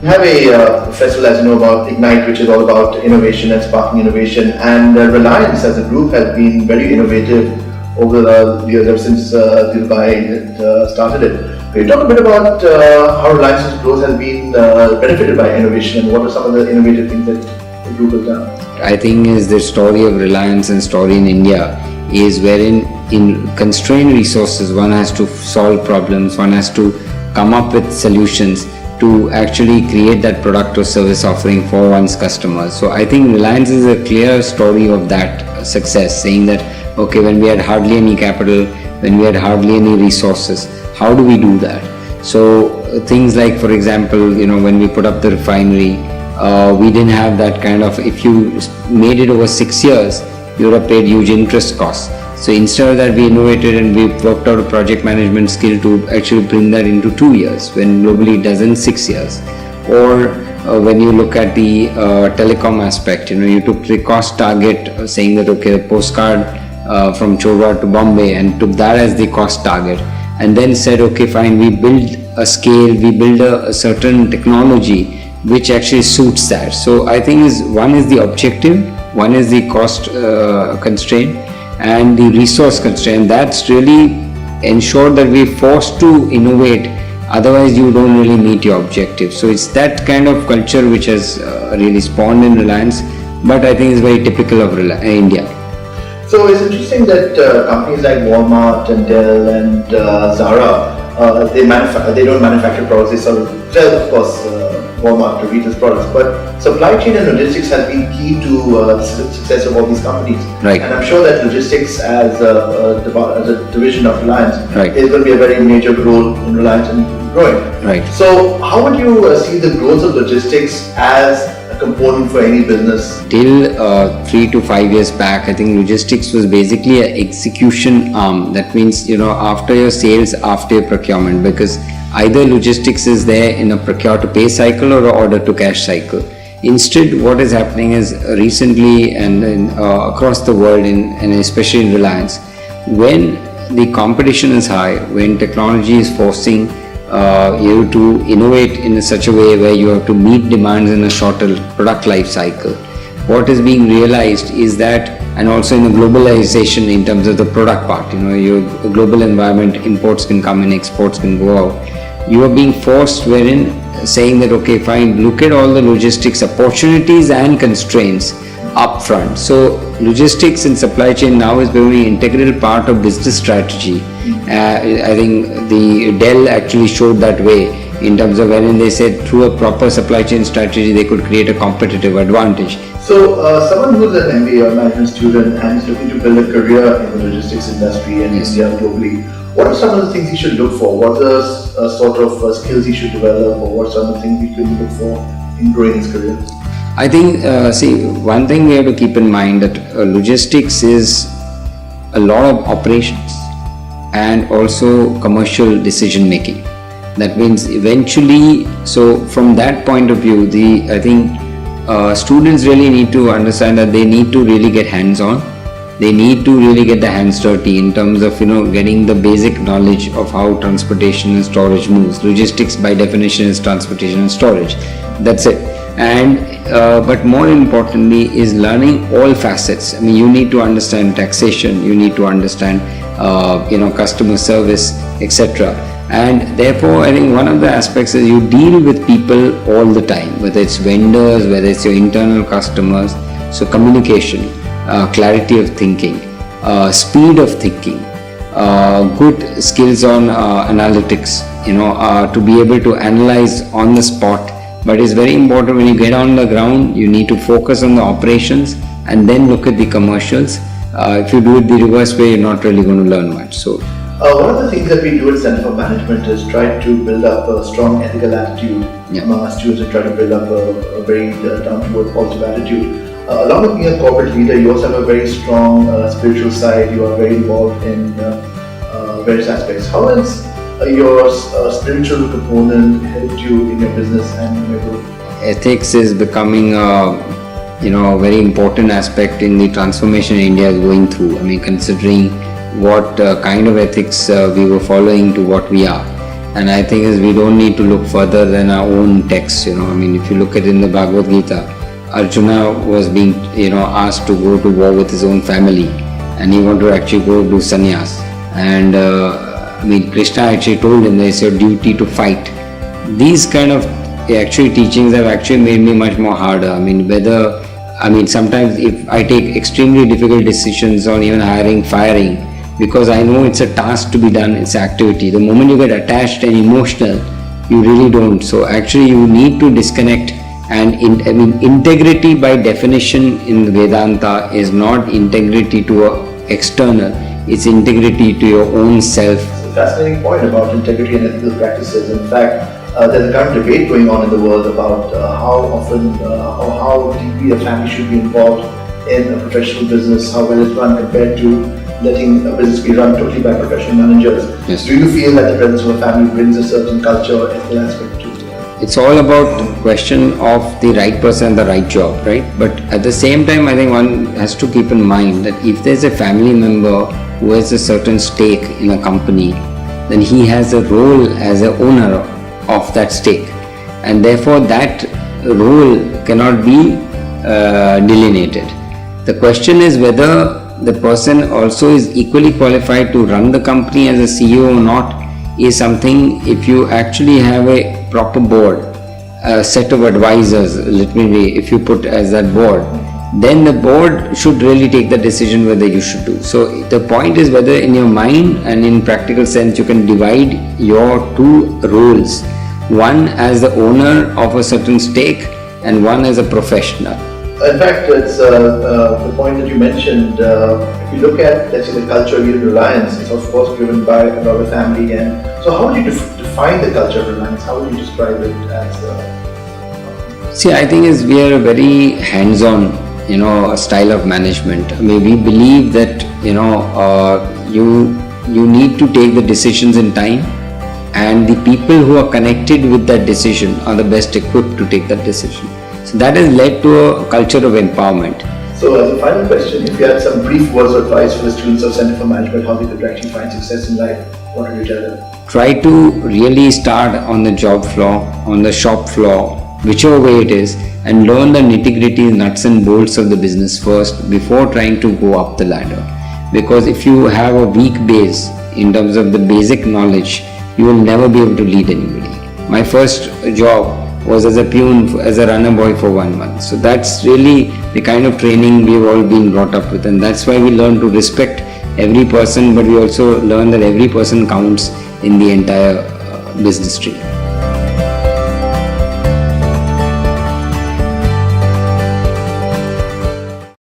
We have a festival, as you know, about Ignite, which is all about innovation and sparking innovation. And Reliance as a group has been very innovative over the years, ever since Dubai started it. Can you talk a bit about how Reliance's growth has been benefited by innovation, and what are some of the innovative things that the group has done? I think is the story of Reliance and story in India is wherein in constrained resources one has to solve problems, one has to come up with solutions to actually create that product or service offering for one's customers. So I think Reliance is a clear story of that success, saying that okay, when we had hardly any capital, when we had hardly any resources, how do we do that? So things like, for example, when we put up the refinery, we didn't have that kind of, if you made it over 6 years, you would have paid huge interest costs. So instead of that, we innovated and we worked out a project management skill to actually bring that into 2 years, when globally it does in 6 years. Or when you look at the telecom aspect, you took the cost target, saying that okay, the postcard from Chorwa to Bombay, and took that as the cost target, and then said okay, fine, we build a scale, we build a certain technology which actually suits that. So I think one is the objective, one is the cost constraint, and the resource constraint. That's really ensured that we're forced to innovate, otherwise you don't really meet your objective. So it's that kind of culture which has really spawned in Reliance, but I think it's very typical of India. So it's interesting that companies like Walmart and Dell and Zara, they don't manufacture products, they sell, of course, Walmart to retail products, but supply chain and logistics has been key to the success of all these companies. Right. And I'm sure that logistics as a division of Reliance right. is going to be a very major role in Reliance and growing. Right. So how would you see the growth of logistics as a component for any business? Till 3 to 5 years back, I think logistics was basically an execution arm. That means, after your sales, after your procurement, because either logistics is there in a procure to pay cycle or a order to cash cycle. Instead, what is happening is recently and across the world, and especially in Reliance, when the competition is high, when technology is forcing you to innovate in such a way where you have to meet demands in a shorter product life cycle, what is being realized is that, and also in the globalization in terms of the product part, your global environment, imports can come in, exports can go out. You are being forced wherein saying that okay, fine, look at all the logistics opportunities and constraints up front. So logistics and supply chain now is becoming an integral part of business strategy. I think the Dell actually showed that way in terms of wherein they said through a proper supply chain strategy they could create a competitive advantage. So someone who's an MBA or management student and is looking to build a career in the logistics industry and yes. India globally, what are some of the things he should look for? What are sort of skills he should develop, or what are some of the things he can look for in growing his career? I think, one thing we have to keep in mind that logistics is a lot of operations and also commercial decision making. That means eventually, so from that point of view, I think students really need to understand that they need to really get hands-on. They need to really get the hands dirty in terms of getting the basic knowledge of how transportation and storage moves. Logistics by definition is transportation and storage. That's it. And but more importantly is learning all facets. I mean, you need to understand taxation, you need to understand customer service, etc. And therefore, I think one of the aspects is you deal with people all the time, whether it's vendors, whether it's your internal customers. So communication, clarity of thinking, speed of thinking, good skills on analytics, to be able to analyze on the spot. But it's very important when you get on the ground, you need to focus on the operations and then look at the commercials. If you do it the reverse way, you're not really going to learn much. So, one of the things that we do at Center for Management is try to build up a strong ethical attitude among our students and try to build up a very down-to-earth positive attitude. Along with being a corporate leader, you also have a very strong spiritual side. You are very involved in various aspects. How has your spiritual component helped you in your business and in your growth? Ethics is becoming a very important aspect in the transformation India is going through. I mean, considering what kind of ethics we were following to what we are. And I think is we don't need to look further than our own texts. I mean, if you look at in the Bhagavad Gita, Arjuna was being asked to go to war with his own family, and he wanted to actually go do sannyas. And I mean, Krishna actually told him that it's your duty to fight. These kind of actually teachings have actually made me much more harder. I mean, sometimes if I take extremely difficult decisions on even hiring, firing, because I know it's a task to be done, it's activity. The moment you get attached and emotional, you really don't. So actually you need to disconnect. And integrity by definition in Vedanta is not integrity to a external, it's integrity to your own self. It's a fascinating point about integrity and ethical practices. In fact, there's a current debate going on in the world about how often or how deeply a family should be involved in a professional business, how well it's run compared to letting a business be run totally by professional managers. Yes. Do you feel that the presence of a family brings a certain culture or ethical aspect to it? It's all about the question of the right person and the right job, right? But at the same time, I think one has to keep in mind that if there's a family member who has a certain stake in a company, then he has a role as an owner of that stake, and therefore that role cannot be delineated. The question is whether the person also is equally qualified to run the company as a CEO or not, is something. If you actually have a proper board, a set of advisors, if you put as that board, then the board should really take the decision whether you should do. So the point is whether in your mind and in practical sense you can divide your two roles, one as the owner of a certain stake and one as a professional. In fact, it's the point that you mentioned. If you look at, let's say, the culture here in Reliance, it's of course driven by a family. And so, how would you define the culture of Reliance? How would you describe it as? See, I think we are a very hands-on, style of management. I mean, we believe that you need to take the decisions in time, and the people who are connected with that decision are the best equipped to take that decision. So that has led to a culture of empowerment. So as a final question, if you had some brief words of advice for the students of Center for Management, how they could actually find success in life, what would you tell them? Try to really start on the job floor, on the shop floor, whichever way it is, and learn the nitty-gritty nuts and bolts of the business first before trying to go up the ladder. Because if you have a weak base in terms of the basic knowledge, you will never be able to lead anybody. My first job was as a peon, as a runner boy for 1 month. So that's really the kind of training we've all been brought up with, and that's why we learn to respect every person, but we also learn that every person counts in the entire business tree.